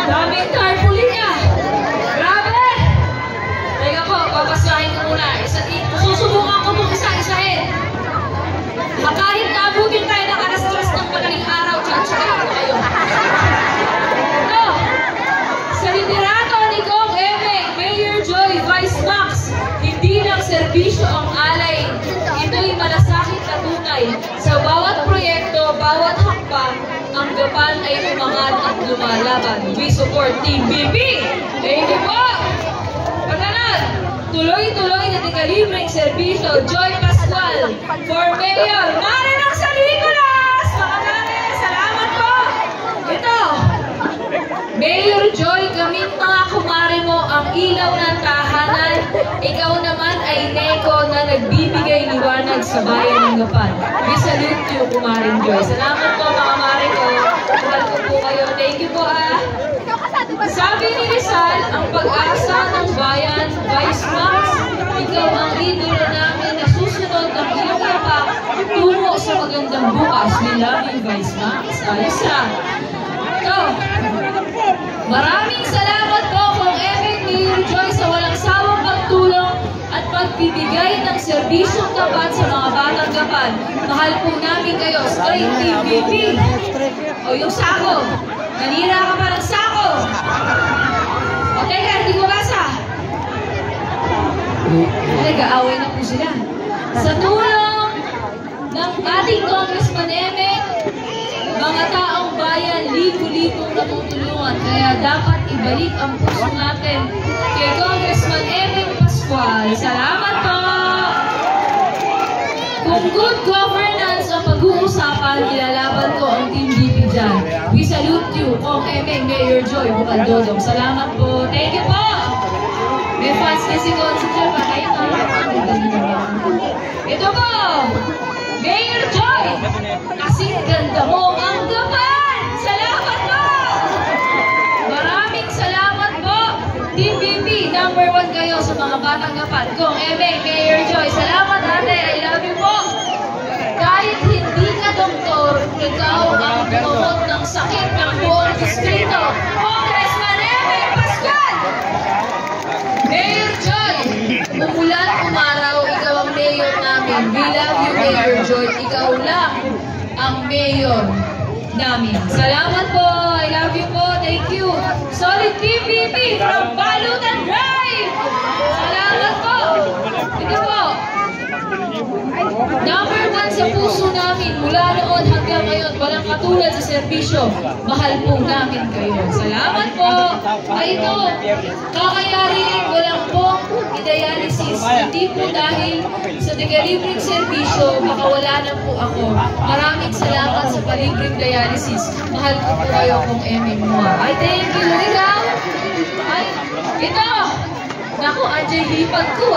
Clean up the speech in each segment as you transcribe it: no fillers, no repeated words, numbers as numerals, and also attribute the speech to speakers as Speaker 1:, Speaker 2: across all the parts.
Speaker 1: Daming tarpaulin niya. Grabe! Teka po, babasahin ko muna. Susubukan ko itong isa-isahin. Kahit naabutin tayo ng alas-tres ng madaling araw, tsatsaka ko kayo. Ito, sa liderato ni Kong Emeng, Mayor Joy, Vice Max, hindi lang serbisyo ang alay. Ito'y malasakit na tunay. Sa bawat proyekto, bawat hakbang, ang Gapan ay umangat at lumalaban. We support Team BP! Thank you po! Pagkanan, tuloy-tuloy na dekalibreng serbisyo, Joy Pascual for Mayor. Marin ang San Nicolas! Mga natin, salamat po! Ito, Mayor Joy, gamit mga kumare mo ang ilaw ng tahanan. Ikaw naman ay neko na nagbibigay liwanag sa bayan ng Gapan. We salute you, kumaring Joy. Salamat po, mga mare ko. Mahal ko po kayo. Thank you po, Sabi ni Rizal, ang pag-asa ng bayan, Vice Max, ikaw ang idolo namin na susunod ng iyong yapak tungo sa magandang bukas. We love you, Vice Max. Ayos na. Ito, maraming salamat po kung Emeng, Mayor Joy, sa walang sawang pagtulong at pagbibigay ng serbisyong tapat sa mga batang Gapan. Mahal po namin kayo. Straight Team BP. O yung sako. Nanira ka pa ng sako. O teka, hindi ko basa. Nag-aaway na po sila. Sa tulong ng ating Congressman Emeng, mga taong bayan, libo-libong natutulungan. Kaya dapat ibalik ang puso natin kay Congressman Emeng Pascual. Salamat po! Kung good governance ang pag-uusapan, nilalaban ko ang Team BP dyan. We salute you, Kong Emeng, Mayor Joy Bukaldodong. Salamat po. Thank you po! May fans na si Consider pa kayo ito po! Mayor Joy! Kasing ganda mo ang Gapan! Salamat po! Maraming salamat po! Team BP, number 1 kayo sa mga batang Gapan. Kong Emeng, Mayor Joy, salamat ate! I love you po! Kahit hindi ka doktor, ikaw ang bumot ng sakit ng buong distrito. Congressman Emeng Pascual! Mayor Joy, umulan umaraw, ikaw ang mayor namin. We love you, Mayor Joy. Ikaw lang ang mayor namin. Salamat po. I love you po. Thank you. Solid Team BP from Balutan Drive. Salamat po. Ito po. Number 1 sa puso namin. Mula noon hanggang ngayon, walang katulad sa serbisyo. Mahal po namin kayo. Salamat po. Ay ito, kakayari ko lang pong i-dialysis. Hindi po dahil sa dekalibreng serbisyo, makawala na po ako. Maraming salamat sa palibreng dialysis. Mahal ko po kayo kung Emeng mo. Ay, thank you. Ikaw? Ay, ito. Naku, Anjay, lipad ko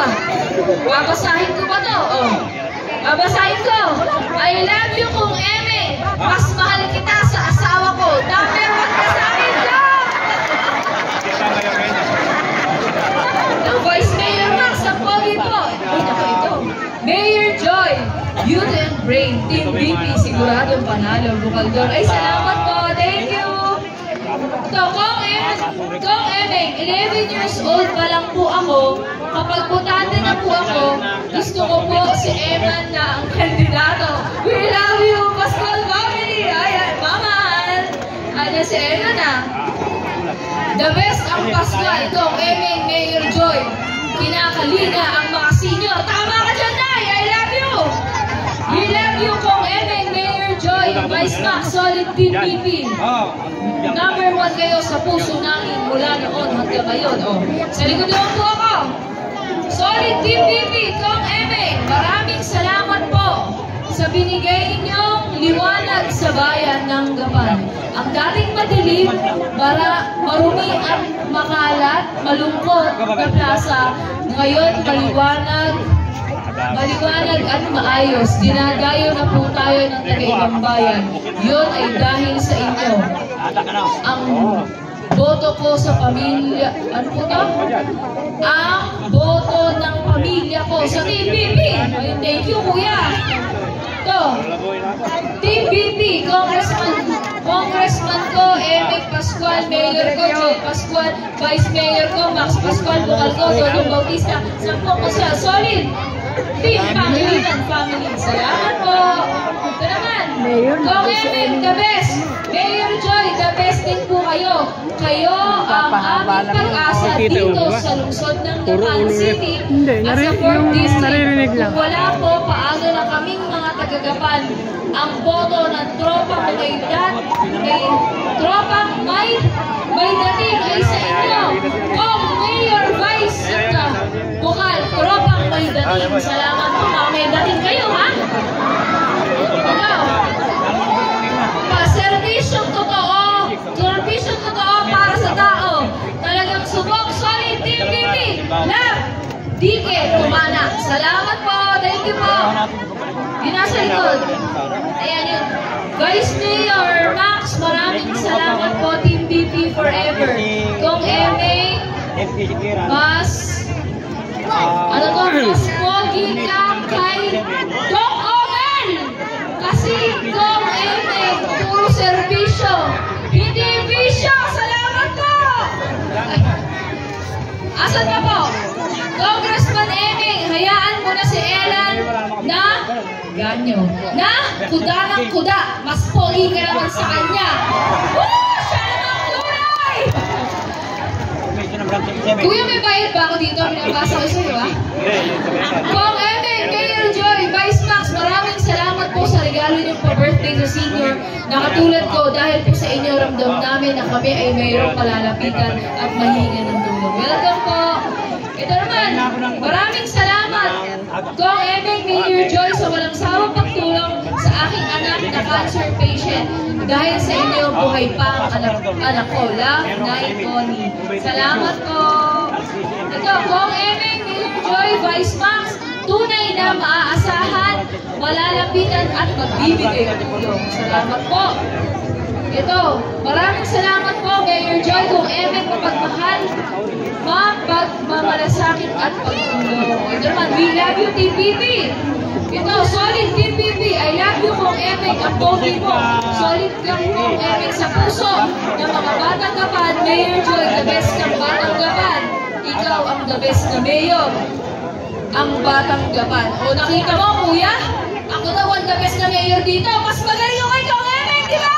Speaker 1: Babasahin ko ba to? Oh. Babasahin ko. I love you kung Emeng. Mas mahal kita sa asawa ko. Number 1 ka sa akin ko. Ang Vice Mayor Max, ang pogi po. Ito. Mayor Joy, Youth and Brain, Team BP, siguradong panalo. Bukaldor. Ay, salamat po. Thank you. Ito, Kong Emeng, 11 years old pa lang po ako. Kapag butante na po ako, gusto ko po si Eman na ang kandidato. We love you, Pascual family! Ayan, maman! Ano si Eman na? The best ang Pascual. Kong Emeng, Mayor Joy. Kinakalina ang mga senior. Tama ka dyan, Day! I love you! We love you, Kong Emeng, Mayor Joy. Vice Max, Solid Team BP. Number 1 kayo sa puso namin mula noon hanggang ngayon. Sa likod naman po ako. Solid Team BP, Kong Emeng, maraming salamat po sa binigay ninyong liwanag sa bayan ng Gapan. Ang dating madilim, marumi at makalat, malungkot na plaza, ngayon maliwanag at maayos. Dinadayo na po tayo ng taga-ibang bayan. Yun ay dahil sa inyo. Ang boto ko sa pamilya, ano po to? Ang boto ng pamilya ko sa Team BP. Thank you, kuya. Ito, Team BP, Congressman ko, Eric Pascual, Mayor ko, Joy Pascual, Vice Mayor ko, Max Pascual, Bukal ko, Dodong Bautista, sampo ko siya. Solid Team Family and Family. Salamat po. Ito naman, Kong Emin, the best. Mayor Joy, the best din po kayo. Kayo ang aming pag-asa dito sa lungsod ng Gapan City at sa 4th District. Kung wala po, paano na kaming mga taga-Gapan ang boto ng tropang may tropang may dating ay sa inyo. Kong Mayor Vice at Bukal, tropang may dating. Salamat po, mga may dating kayo, ha? Servisyong totoo para sa tao. Talagang subok, solid, Team BP. Love, Dike, Tumana. Salamat po, thank you po. Yun nasa likod. Ayan yun. Vice Mayor Max, maraming salamat po, Team BP forever. Kung Eme, mas pogi ka kay Doc Omen. Kasi Kung Eme, puro servisyo. Hindi bisyo. Salamat po. Asan na po? Congressman Eming, hayaan mo na si Elan na ganyo. Na kuda ng kuda. Mas pogi ka naman sa kanya. Woo! Siya naman kulay! Kuya, may bayad ba ako dito? Pinabasa ko sa'yo, ha? Kong Eming, Mayor Joy, Vice Max, maraming salamat po sa regalo niyo pa-birthday sa senior. Nakatulad ko dahil po sa inyo ramdam namin na kami ay mayroong palalapitan at mahinga ng tulong. Welcome po! Ito naman, maraming salamat Kong Eming, Mayor Joy, sa walang sawang pagtulong sa aking anak na cancer patient. Dahil sa inyo, buhay pa ang anak ko. Love, Nay Connie. Salamat po! Ito, Kong Eming, Mayor Joy, Vice Max, tunay na maaasahan, malalapitan at magbibigay ng tulong. Salamat po! Ito, maraming salamat po, Mayor Joy, Kung Eming, mapagmahal, mapagmamalasakit at pagtulong. Ito naman, we love you, Team BP. Ito, solid Team BP. I love you, Kung Eming, ang pogi mo. Solid kang Kung Eming sa puso ng mga batang Gapan. Mayor Joy, the best ng batang Gapan. Ikaw ang the best na mayor. Ang batang Gapan. O nakita mo, kuya? Ako daw ang the best na mayor dito. Mas magaling yung kay Kong Eming, di ba?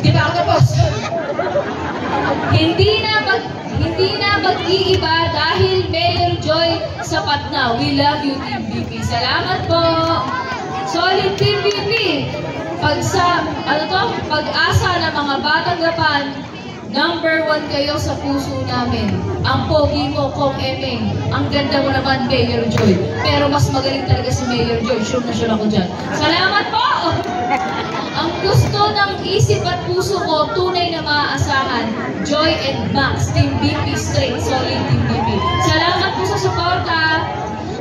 Speaker 1: Di ba ako tapos? Hindi na mag-iiba dahil Mayor Joy sapat na. We love you, Team BP. Salamat po. Solid Team BP. Pag-asa ng mga batang Gapan, number 1 kayo sa puso namin. Ang pogi mo, Kong Eming. Ang ganda mo naman, Mayor Joy. Pero mas magaling talaga si Mayor Joy. Sure na sure ako dyan. Salamat po! Ang gusto ng isip at puso ko, tunay na maaasahan. Joy and Max, Team BP, straight, solid Team BP. Salamat po sa suporta.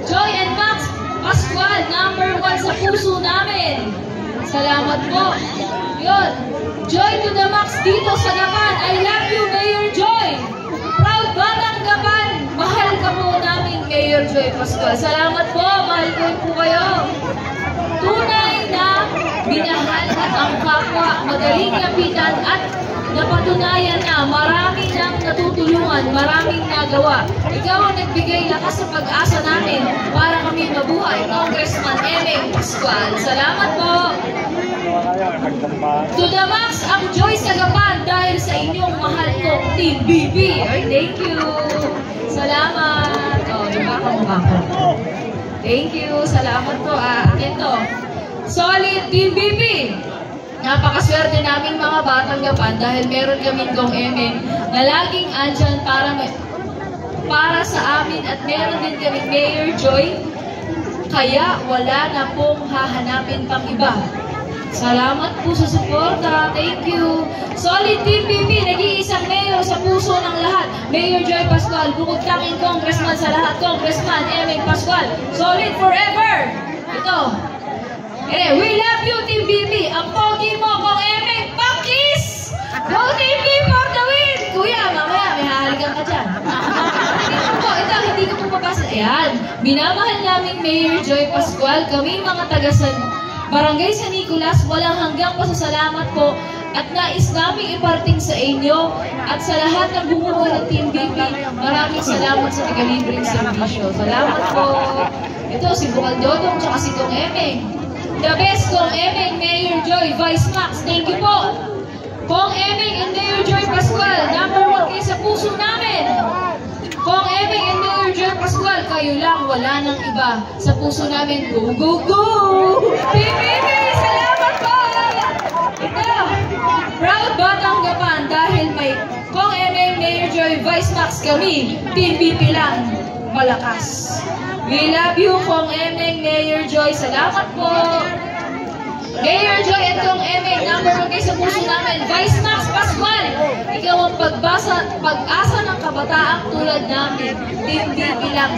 Speaker 1: Joy and Max, Pascual, number 1 sa puso namin. Salamat po. Yun. Joy to the max dito sa Gapan. I love you, Mayor Joy. Proud batang Gapan. Mahal ka po namin, Mayor Joy Pascual. Salamat po. Mahal ko po kayo. Tunay na minahal at ang kapwa, madaling lapitan at napatunayan na marami nang natutulungan, maraming nagawa. Ikaw ang nagbigay lakas sa pag-asa namin para kami mabuhay. Congressman Eming Pascual. Salamat po. To the max ang joy sa Gapan dahil sa inyong mahal kong Team BP. Thank you. Salamat. O, diba kamukha ko? Thank you. Salamat po. Ito. Solid Team BP. Napakaswerte namin mga batang Gapan dahil meron kaming Kong Eming na laging andyan para sa amin at meron din kaming Mayor Joy kaya wala na pong hahanapin pang iba. Salamat po sa suporta. Thank you. Solid Team BP, nag-iisang mayor sa puso ng lahat. Mayor Joy Pascual, bukod tanging congressman sa lahat. Congressman Emeng Pascual, solid forever. Ito. We love you, Team BP. Ang pogi mo, Kong Emeng, pakis! Go Team BP for the win! Kuya, mamaya, may hahalikan ka dyan. Ito, hindi ko po mabasa. Ayan. Minamahal namin Mayor Joy Pascual. Kami mga Barangay San Nicolas, walang hanggang pasasalamat po at nais namin iparting sa inyo at sa lahat ng bumuo ng Team BP. Maraming salamat sa taga-libreng serbisyo. Salamat po. Ito, si Bukal Dodong tsaka si Kong Emeng. The best, Kong Emeng, Mayor Joy, Vice Max. Thank you po. Kong Emeng and Mayor Joy Pascual, number 1 kayo sa puso namin. Kong Emeng and Mayor Joy Pascual, kayo lang, wala nang iba. Sa puso namin, go, go, go! Team BP, salamat po! Ito, proud Batanggapan dahil may Kong Emeng, Mayor Joy, Vice Max kami. Team BP lang, malakas. We love you, Kong Emeng, Mayor Joy, salamat po! Mayor Joy at Kong Emeng, number 1 kayo sa puso namin. Vice Max Pascual, ikaw ang pag-asa ng kabataang tulad namin. Team BP lang,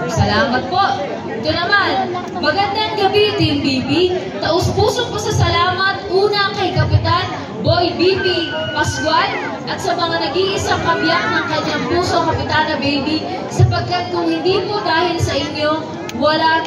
Speaker 1: salamat po. Ito naman, magandang gabi, Team BP. Taus-pusong pasasalamat una kay Kapitan Boy BP Pascual at sa mga nag-iisang kabiyak ng kanyang puso, Kapitana Baby, sapagkat kung hindi po dahil sa inyo, walang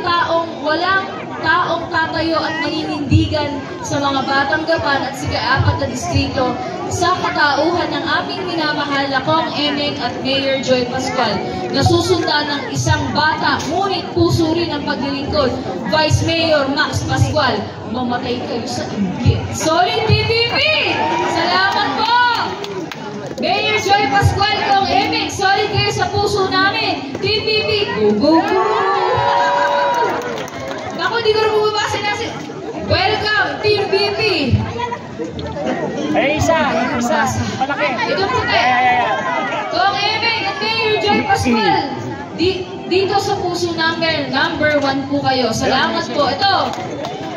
Speaker 1: taong tatayo at maninindigan sa mga Batanggapan at sa ika-4 na distrito sa katauhan ng aming minamahal na Kong Emeng at Mayor Joy Pascual. Nasusundan ng isang bata, ngunit puso rin ang paglilingkod. Vice Mayor Max Pascual, mamatay kayo sa inggit. Solid PBB! Salamat po! Mayor Joy Pascual, Kong Emeng, solid kayo sa puso namin. PBB, go, go, go! Ako, di ko na bumabasa na si... Welcome, Team BP!
Speaker 2: Ay, isa! Malaki!
Speaker 1: Ito po tayo! Kong Emeng at Mayor Joy Pascual, dito sa puso namin, number 1 po kayo. Salamat po. Ito,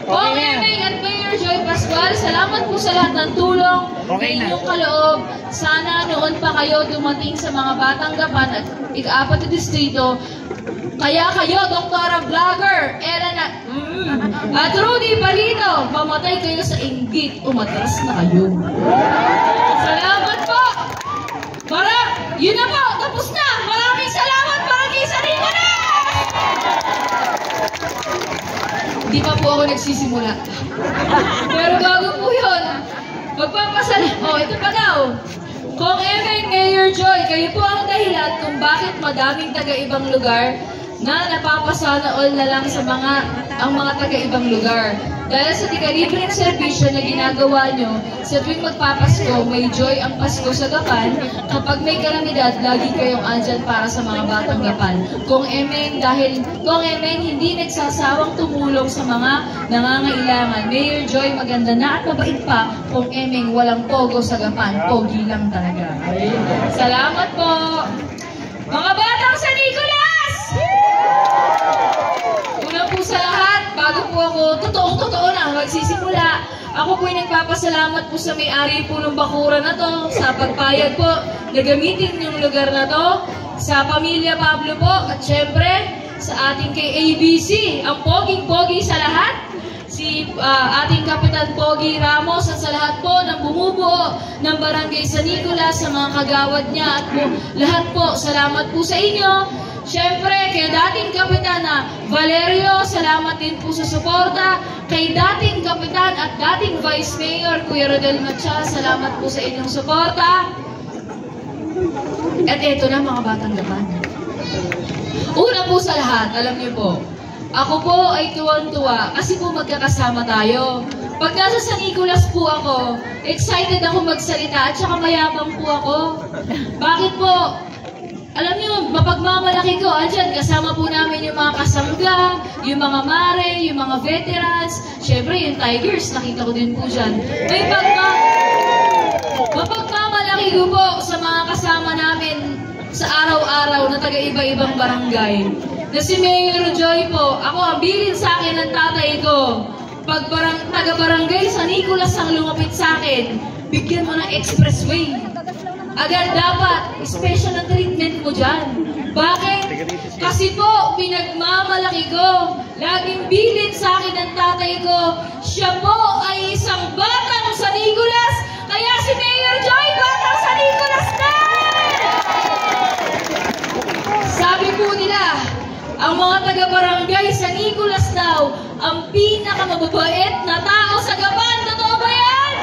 Speaker 1: Kong Emeng at Mayor Joy Pascual, salamat po sa lahat ng tulong na inyong kaloob. Sana noon pa kayo dumating sa mga Batanggapan at ika-4 na distrito. Kaya kayo, Doktora Vlogger, at Rudy Palito, mamatay kayo sa inggit, umatras na kayo. Salamat po! Yun na po, tapos na! Maraming salamat, Barangay San Nicolas! Hindi pa po ako nagsisimula. Pero bago po yun, ito pa daw. Kong Emeng, Mayor Joy, kayo po ang dahilan kung bakit madaming taga-ibang lugar na napapasana all na lang sa mga taga-ibang lugar. Dahil sa taga-libreng serbisyo na ginagawa nyo, sa tuwing magpapasko, may joy ang Pasko sa Gapan. Kapag may kalamidad, lagi kayong andyan para sa mga Batanggapan. Kong Emeng, dahil Kong Emeng hindi nagsasawang tumulong sa mga nangangailangan. Mayor Joy, maganda na at mabait pa. Kong Emeng, walang pogo sa Gapan. Pogi lang talaga. Salamat po! Mga Batang San Nicolas! Una po sa lahat, bago po ako, totoo na, magsisimula. Ako po'y nagpapasalamat po sa may-ari po ng bakuran na to, sa pagpayag po na gamitin yung lugar na to, sa pamilya Pablo po, at syempre, sa ating kay ABC, ang poging-pogi sa lahat, si ating Kapitan Pogi Ramos at sa lahat po ng bumubuo ng Barangay San Nicolas, sa mga kagawad niya at po, lahat po, salamat po sa inyo. Siyempre, kay dating Kapitan na Valerio, salamat din po sa suporta. Kay dating Kapitan at dating Vice Mayor, Kuya Rodel Matcha, salamat po sa inyong suporta. At eto na mga Batanggapan. Una po sa lahat, alam niyo po, ako po ay tuwan-tuwa kasi po magkakasama tayo. Pag nasa San Nicolas po ako, excited ako magsalita at saka mayabang po ako. Bakit po? Alam niyo, mapagmamalaki ko, andyan, kasama po namin yung mga kasangga, yung mga mare, yung mga veterans, syempre yung Tigers, nakita ko din po dyan. May mapagmamalaki ko po sa mga kasama namin sa araw-araw na taga-iba-ibang barangay. na si Mayor Joy po. Ako, ang bilin sa akin ng tatay ko. Pag taga-barangay sa Nicolas ang lumapit sa akin, bigyan mo ng expressway. Agad dapat, special na treatment mo dyan. Bakit? Kasi po, pinagmamalaki ko. Laging bilin sa akin ng tatay ko, siya po ay isang batang sa Nicolas. Kaya si Mayor Joy, batang sa Nicolas na! Sabi po nila, ang mga taga-barangay sa Nicolas daw, ang pinakamababait na tao sa Gapan. Totoo ba yan?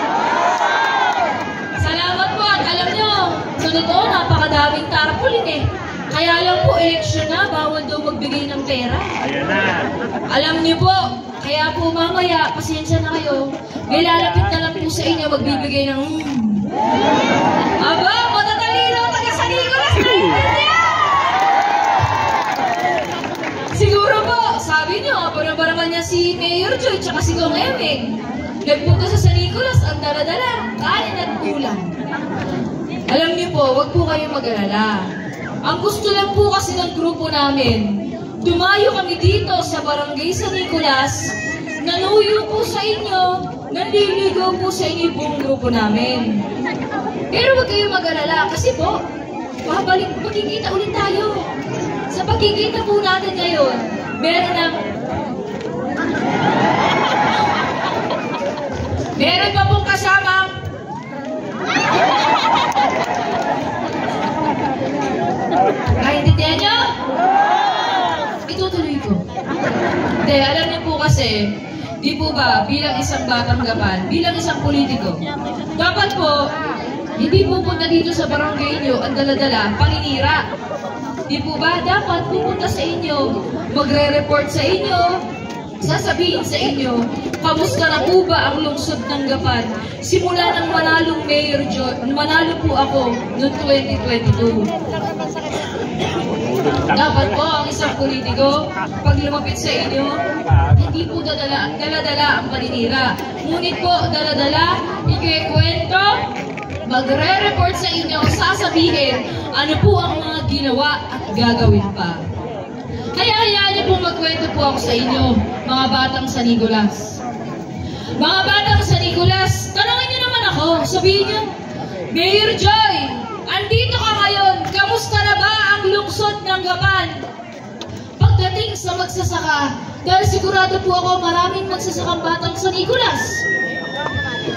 Speaker 1: Salamat po. At alam nyo, sa totoo, napakadaming tarpaulin eh. Kaya lang po, eleksyon na, bawal daw magbigay ng pera.
Speaker 2: Ayan na.
Speaker 1: Alam niyo po, kaya po mamaya, pasensya na kayo, may lalapit na lang po sa inyo, magbibigay ng Aba, matatalino, taga San Nicolas na yan! Siguro po, sabi niyo, abaraman niya si Mayor Joy, tsaka si Kong Emeng. Nagpunta sa San Nicolas, ang dala-dala, kanin at ulam. Alam niyo po, wag po kayong mag-alala. Ang gusto lang po kasi ng grupo namin, dumayo kami dito sa barangay San Nicolas, nanuyo po sa inyo, nanliligaw po sa inyo buong grupo namin. Pero huwag kayong mag-alala kasi po, magkikita ulit tayo. Sa pagkikita po natin ngayon, meron pa pong kasama. Naintindihan nyo? Itutuloy ko. Hindi, alam niyo po kasi, di po ba, bilang isang batang Gapan, bilang isang politiko, dapat po, hindi pupunta dito sa barangay nyo, ang dala-dala, paninira. Di po ba, dapat pupunta sa inyo, magre-report sa inyo, sasabihin sa inyo, kamusta na po ba ang lungsod ng Gapan? Simula ng manalong Mayor Joy, manalo po ako noong 2022. Dapat po ang isang politiko, pag lumapit sa inyo, hindi po dala-dala ang paninira. Ngunit po, dala-dala, ikikwento, magre-report sa inyo, sasabihin, ano po ang mga ginawa at gagawin pa. Kaya hayaan niyo po magkwento po ako sa inyo, mga batang San Nicolas. Mga batang San Nicolas, tanongin niyo naman ako, sabihin niyo, Mayor Joy, andito ka ngayon, kamusta na ba ang lungsod ng Gapan? Pagdating sa magsasaka, dahil sigurado po ako maraming magsasakang batang San Nicolas.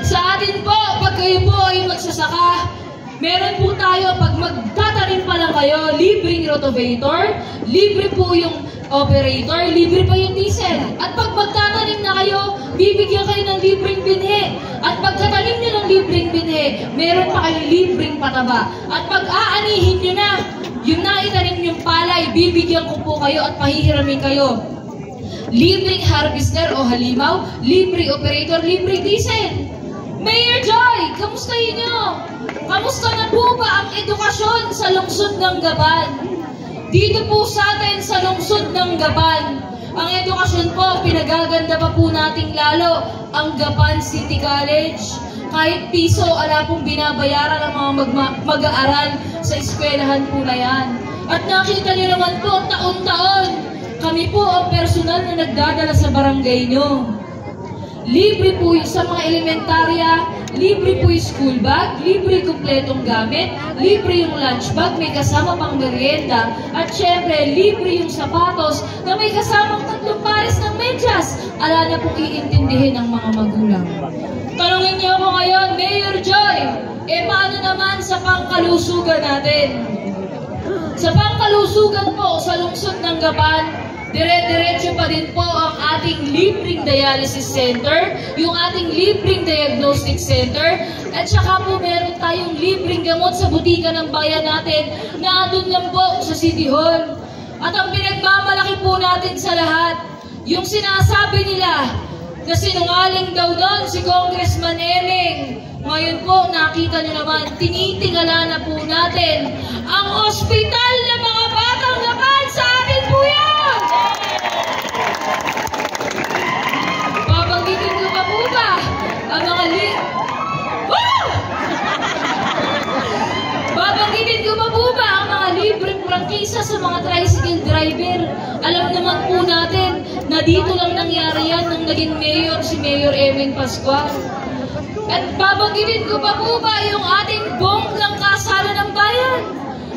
Speaker 1: Sa atin po, pag kayo po ay magsasaka, meron po tayo, pag magtatanim pa lang kayo, libreng rotavator, libre po yung operator, libre pa yung diesel. At pag magtatanim na kayo, bibigyan kayo ng libreng binhe. At pagkatanim nyo ng libreng binhe, meron pa kayong libreng pataba. At pag aanihin nyo na, yung naitanim yung palay, bibigyan ko po kayo at pahihiramin kayo. Libreng harvester o halimaw, libre operator, libre diesel. Mayor Joy, kamustahin nyo? Kamusta na po ba ang edukasyon sa lungsod ng Gapan? Dito po sa atin sa lungsod ng Gapan, ang edukasyon po, pinagaganda pa po nating lalo ang Gapan City College. Kahit piso, ala pong binabayaran ng mga mag-aaral sa eskwelahan po na yan. At nakita niyo naman po, taon-taon, kami po ang personal na nagdadala sa barangay nyo. Libre po yung sa mga elementarya, libre po yung school bag, libre kumpletong gamit, libre yung lunch bag, may kasama pang merienda, at syempre, libre yung sapatos na may kasamang 3 pares ng medyas. Ala na pong iintindihin ng mga magulang. Tanungin niyo ako ngayon, Mayor Joy, paano naman sa pangkalusugan natin? Sa pangkalusugan po sa lungsod ng Gapan, dire-diretso pa din po ang ating libreng dialysis center, yung ating libreng diagnostic center, at saka po meron tayong libreng gamot sa butika ng bayan natin na doon lang po sa City Hall. At ang pinagmamalaki po natin sa lahat, yung sinasabi nila na sinungaling daw doon si Congressman Emeng, ngayon po nakita nyo naman, tinitingala na po natin ang ospital ng mga batang Gapan. Sa atin po yan! Babanggitin ko pa po ba ang mga Babanggitin ko pa po ba ang mga libreng prangkisa sa mga tricycle driver? na dito lang nangyari yan nung naging mayor si Mayor Eming Pascual. At babanggitin ko pa po ba yung ating bonggang kasalan ng bayan?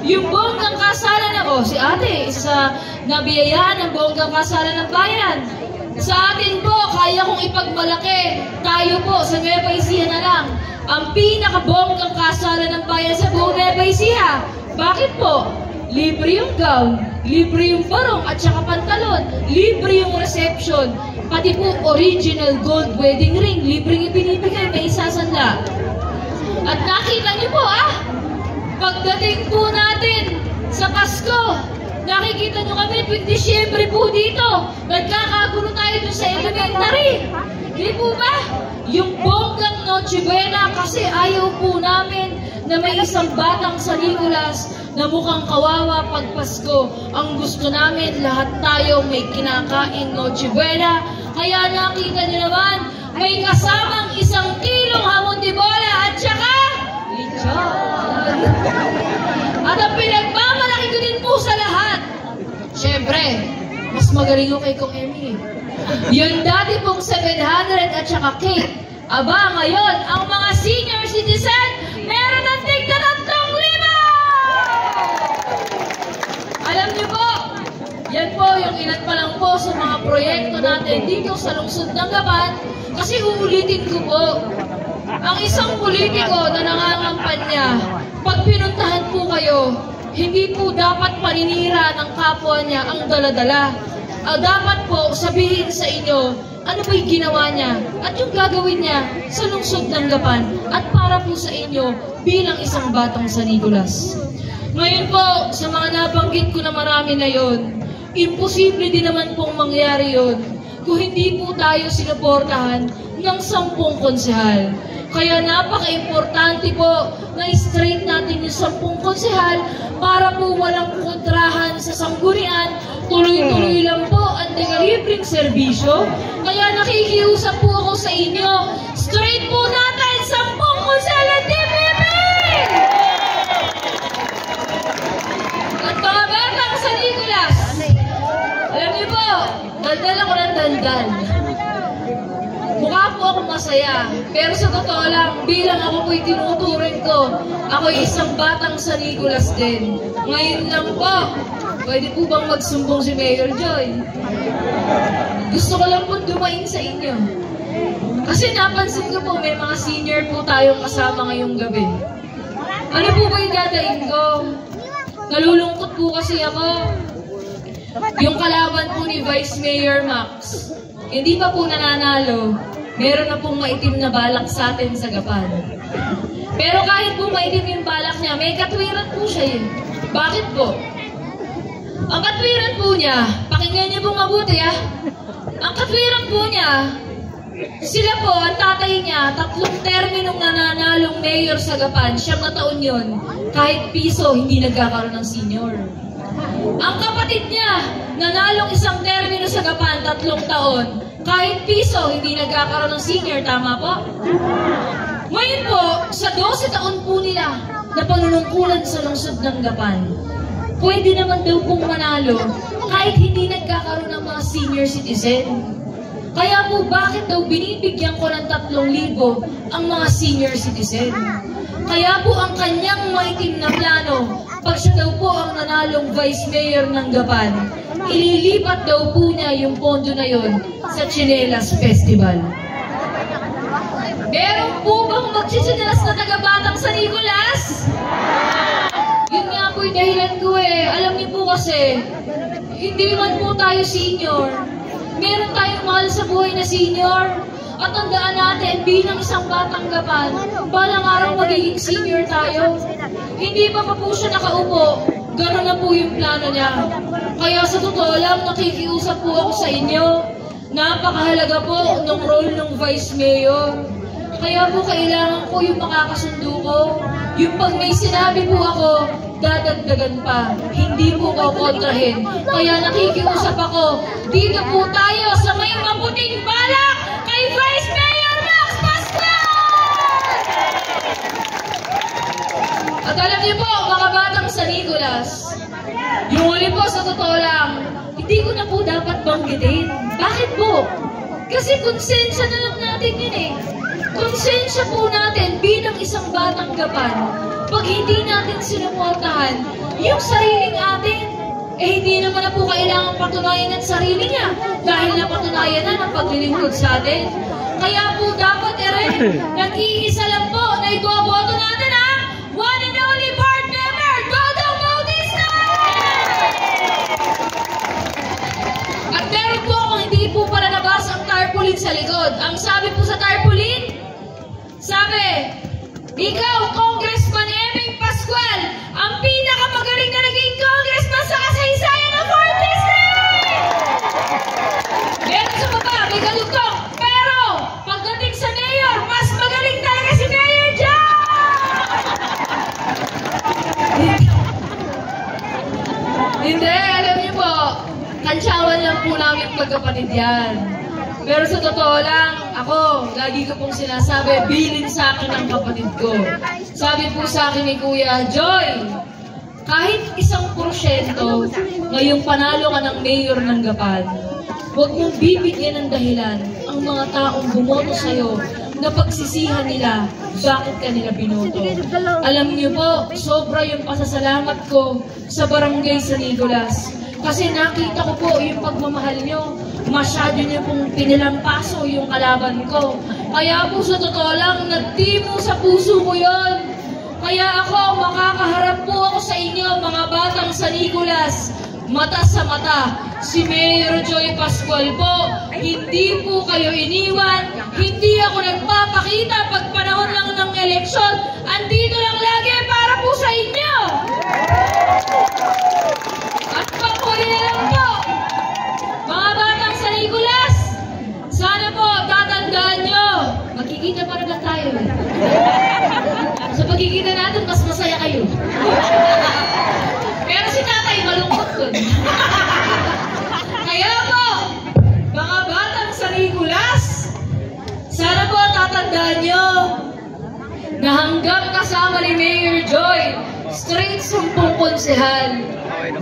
Speaker 1: Yung bonggang kasalan na, si ate, isa sa nabiyayaan ng bonggang kasalan ng bayan. Sa atin po, kaya kong ipagmalaki, tayo po sa Nueva Ecija na lang, ang pinakabonggang kasalan ng bayan sa buong Nueva Ecija. Bakit po? Libre yung gown, libre yung barong at saka pantalon, libre yung reception, pati po original gold wedding ring, libre yung binibigay, may isasanla. At nakita niyo po pagdating po natin sa Pasko, nakikita nyo kami, tuwing Disyembre po dito, nagkakagulo tayo dun sa elementary. Hindi po ba? Yung bonggang Noche Buena, kasi ayaw po namin na may isang batang San Nicolas na mukhang kawawa pag Pasko. Ang gusto namin, lahat tayo may kinakain Noche Buena. Kaya nakita nyo naman, may kasamang 1 kilong hamon de bola at saka lechon. At ang pinagmamalaki ko din po sa lahat, syempre, mas magaling ko kay Kong Emmy. Yung dati pong 700 at saka cake. Aba, ngayon, ang mga senior citizen, meron ng tigda 3,000! Alam niyo po, yan po yung ilan pa lang po sa mga proyekto natin dito sa lungsod ng Gapan. Kasi uulitin ko po, ang isang politiko na nangangampanya, pag pinuntahan po kayo, hindi po dapat paninira ng kapwa niya ang daladala. Dapat po sabihin sa inyo, ano ba yung ginawa niya at yung gagawin niya sa lungsod ng Gapan at para po sa inyo bilang isang batang San Nicolas. Ngayon po, sa mga nabanggit ko na marami na yon, imposible din naman pong mangyari yon kung hindi po tayo sinuportahan ng 10 konsehal. Kaya napaka-importante po na straight natin yung 10 konsehal para po walang kontrahan sa sanggunian, tuloy-tuloy lang po ang libreng serbisyo. Kaya nakikiusap po ako sa inyo, straight po natin 10 konsehal ng DPP! At mga batang San Nicolas, alam niyo po, daldal ako ng daldal. Mukha po ako masaya, pero sa totoo lang, bilang ako po'y tinuturing ko, ako'y isang batang San Nicolas din. Ngayon lang po, pwede po bang magsumbong si Mayor Joy? Gusto ko lang po dumain sa inyo. Kasi napansin ko po, may mga senior po tayong kasama ngayong gabi. Ano po ba yung dadain ko? Nalulungkot po kasi ako. Yung kalaban po ni Vice Mayor Max, hindi pa po nananalo, meron na pong maitim na balak sa atin sa Gapan. Pero kahit po maitim yung balak niya, may katwiran po siya yun. Bakit po? Ang katwiran po niya, pakinggan niyo pong mabuti ang katwiran po niya, sila po, ang tatay niya, 3 terminong nananalong mayor sa Gapan, 7 na taon yun, kahit piso, hindi nagkakaroon ng senior. Ang kapatid niya, nanalong 1 termino sa Gapan, 3 taon. Kahit piso, hindi nagkakaroon ng senior. Tama po? Ngayon po, sa 12 taon po nila na panunungkulan sa lungsod ng Gapan, pwede naman daw pong manalo kahit hindi nagkakaroon ng mga senior citizen. Kaya po, bakit daw binibigyan ko ng 3,000 ang mga senior citizen? Kaya po ang kanyang maitim na plano, pag siya daw po ang nanalong Vice Mayor ng Gapan, ililipat daw po niya yung pondo na yon sa Chinelas Festival. Meron po bang magchichinelas na taga-batang San Nicolas? Yun nga po yung dahilan ko Alam niyo po kasi, hindi man po tayo senior. Meron tayong mahal sa buhay na senior. At tandaan natin, bilang isang batang Gapan, balang araw magiging senior tayo. Hindi pa po siya nakaupo, gano'n na po yung plano niya. Kaya sa totoo lang, nakikiusap po ako sa inyo. Napakahalaga po ng role ng Vice Mayor. Kaya po kailangan ko yung makakasundo ko. Yung pag may sinabi po ako, dadagdagan pa. Hindi po ko kontrahin. Kaya nakikiusap ako, dito po tayo sa may maputing balak kay Vice Mayor Max Pascual! At alam niyo po, mga batang San Nicolas, yung huli po sa totoo lang, hindi ko na po dapat banggitin. Bakit Bakit po? Kasi konsensya na lang natin yun eh. Konsensya po natin bilang isang batang gapan, pag hindi natin sinuportahan yung sariling atin, hindi naman na po kailangan patunayan ng sarili niya dahil napatunayan na ng paglilingkod sa atin. Kaya po dapat nag-iisa lang po na iboboto natin ha, one and only board member, Dodong Bautista! At meron po kung hindi po para nabas ang tarpaulin sa likod. Ang sabi po sa tarpaulin, sabi, ikaw, Congressman Eming Pascual, ang pinakamagaling na naging congressman sa kasaysayan ng 4th District! Meron sa baba, may galugtong, pero pagdating sa mayor, mas magaling talaga si Mayor John! Hindi, alam niyo po, kansyawan lang po namin magkapatid yan. Pero sa totoo lang, ako, lagi ko pong sinasabi, bilin sa akin ang kapatid ko. Sabi po sa akin ni Kuya, Joy, kahit 1% ngayong panalo ka ng mayor ng Gapan, huwag mong bibigyan ng dahilan ang mga taong bumoto sa'yo na pagsisihan nila bakit ka nila binoto. Alam niyo po, sobra yung pasasalamat ko sa barangay San Nicolas. Kasi nakita ko po yung pagmamahal nyo. Masyado nyo pong pinilampaso yung kalaban ko. Kaya po sa totoo lang, nagtimo sa puso ko yon. Kaya ako, makakaharap po ako sa inyo, mga batang San Nicolas. Mata sa mata, si Mayor Joy Pascual po, hindi po kayo iniwan, hindi ako nagpapakita pag panahon lang ng eleksyon, andito lang lagi para po sa inyo. At panghuli na lang po, mga batang San Nicolas, sana po tatandaan nyo, magkikita pa rin tayo. Sa pagkikita natin, mas masaya kayo. Pero si tatay malungkot dun. Kaya po, mga batang San Nicolas, sana po tatandaan nyo na hanggang kasama ni Mayor Joy, straight 10 konsehal.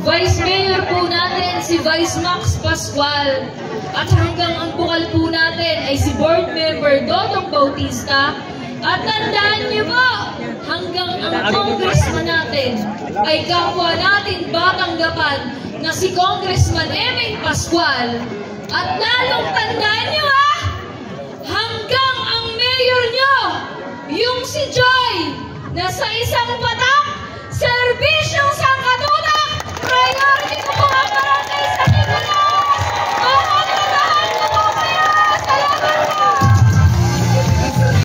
Speaker 1: Vice Mayor po natin si Vice Max Pascual. At hanggang ang bukal po natin ay si Board Member Dodong Bautista. At tandaan niyo po, hanggang ang congressman natin ay kapwa natin batang Gapan na si Congressman Eming Pascual. At lalong tandaan niyo hanggang ang mayor niyo, yung si Joy, na sa isang patak, serbisyong sangkatutak, priority ko po ang barangay sa Nicolas!